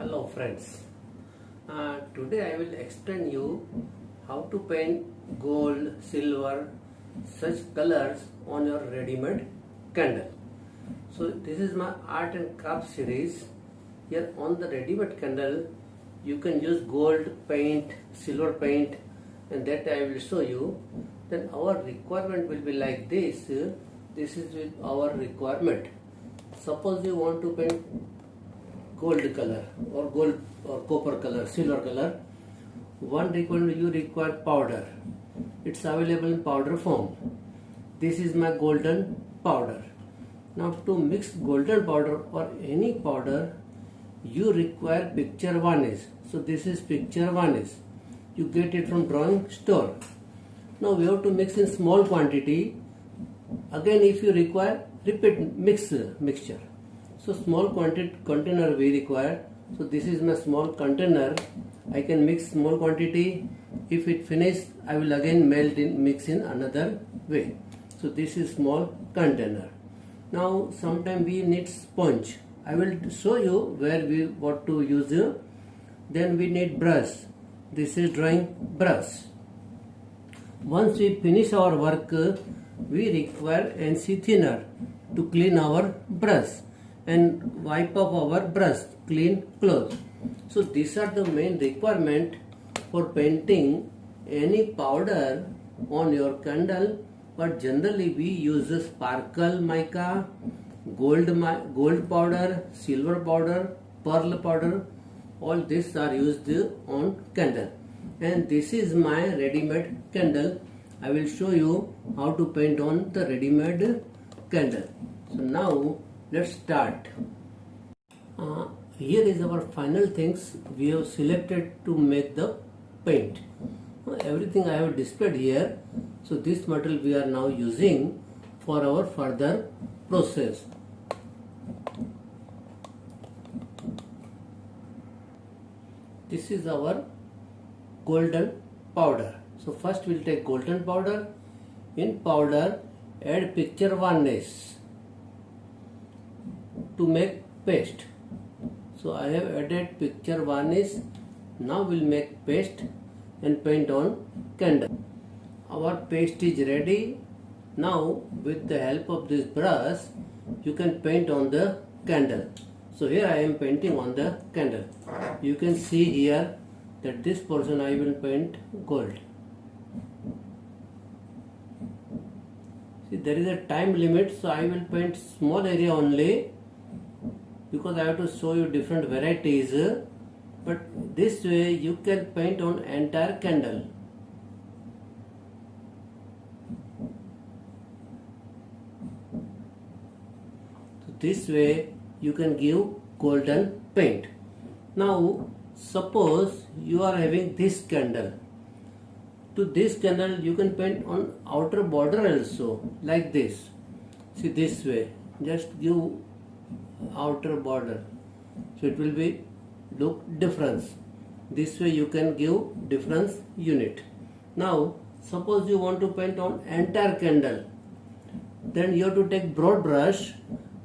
Hello friends, today I will explain you how to paint gold, silver, such colors on your ready-made candle. So this is my art and craft series. Here on the ready-made candle you can use gold paint, silver paint, and that I will show you. Then our requirement will be like this. This is with our requirement. Suppose you want to paint gold color or gold or copper color, silver color. One requirement, you require powder. It's available in powder form. This is my golden powder. Now to mix golden powder or any powder, you require picture varnish. So this is picture varnish. You get it from drawing store. Now we have to mix in small quantity. Again, if you require, repeat mixture. So small quantity container we require. So this is my small container. I can mix small quantity. If it finish, I will again mix in another way. So this is small container. Now sometime we need sponge. I will show you where we want to use. Then we need brush. This is drawing brush. Once we finish our work, we require NC thinner to clean our brush and wipe off our brush, clean clothes. So these are the main requirement for painting any powder on your candle. But generally we use a sparkle mica, gold powder, silver powder, pearl powder. All these are used on candle. And this is my ready-made candle. I will show you how to paint on the ready-made candle. So now let's start. Here is our final things we have selected to make the paint. Everything I have displayed here. So this material we are now using for our further process. This is our golden powder. So first we'll take golden powder. In powder, add picture varnish to make paste. So I have added picture varnish. Now we'll make paste and paint on candle. Our paste is ready. Now with the help of this brush, you can paint on the candle. So here I am painting on the candle. You can see here that this portion I will paint gold. See, there is a time limit, so I will paint small area only because I have to show you different varieties. But this way you can paint on entire candle. So this way you can give golden paint. Now suppose you are having this candle. To this candle you can paint on outer border also, like this. See, this way, just give outer border, so it will be look difference. This way you can give difference unit. Now suppose you want to paint on entire candle, then you have to take broad brush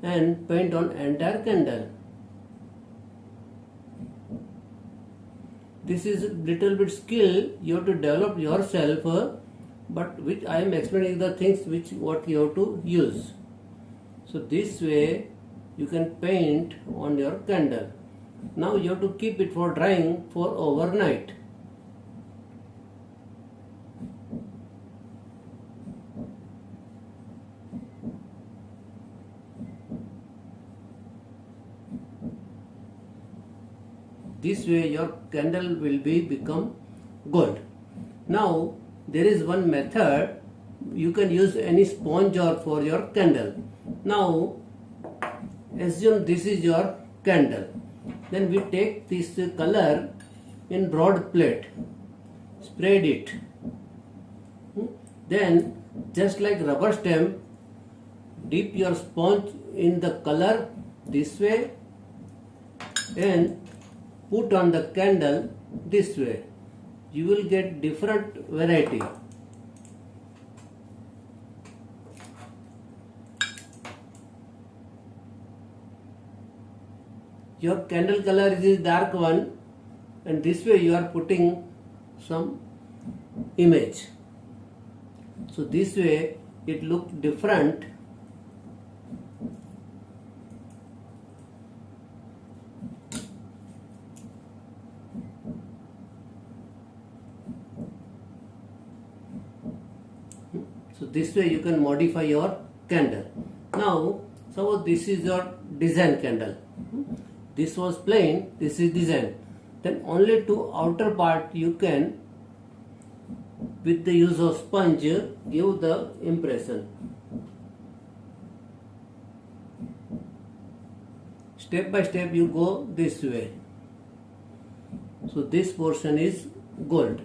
and paint on entire candle. This is little bit skill you have to develop yourself, but which I am explaining the things what you have to use. So this way you can paint on your candle. Now you have to keep it for drying for overnight. This way your candle will become gold. Now there is one method. You can use any sponge or for your candle. Now assume this is your candle. Then we take this color in broad plate, spread it. Then just like rubber stamp, dip your sponge in the color this way and put on the candle this way. You will get different variety. your candle color is dark one, and this way you are putting some image. So this way it looks different. So this way you can modify your candle. Now suppose this is your design candle. This was plain, this is design. Then only to outer part you can, with the use of sponge, give the impression. Step by step you go this way. So this portion is gold.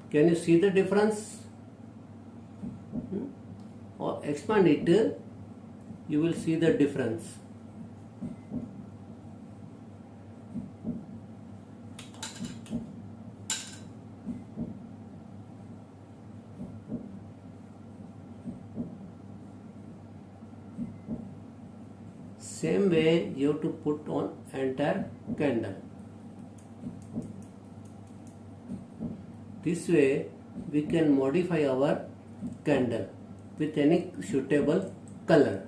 Can you see the difference? Or expand it, you will see the difference. Same way you have to put on entire candle. This way we can modify our candle with any suitable color.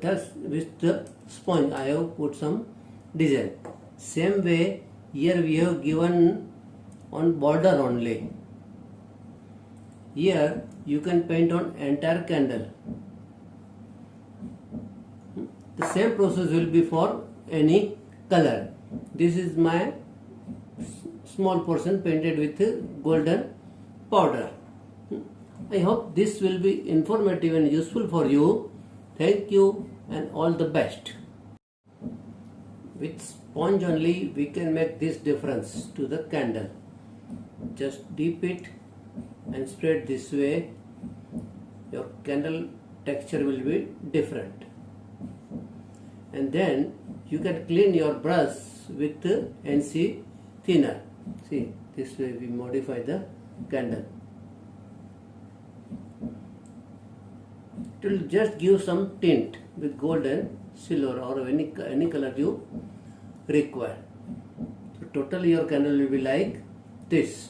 Thus with the sponge I have put some design. Same way here we have given on border only. Here you can paint on entire candle. The same process will be for any color. This is my small portion painted with golden powder. I hope this will be informative and useful for you. Thank you and all the best. With sponge only we can make this difference to the candle. Just dip it and spread this way. Your candle texture will be different. And then you can clean your brush with the NC thinner. See, this way we modify the candle. It will just give some tint with gold and silver or any color you require. So totally your candle will be like this.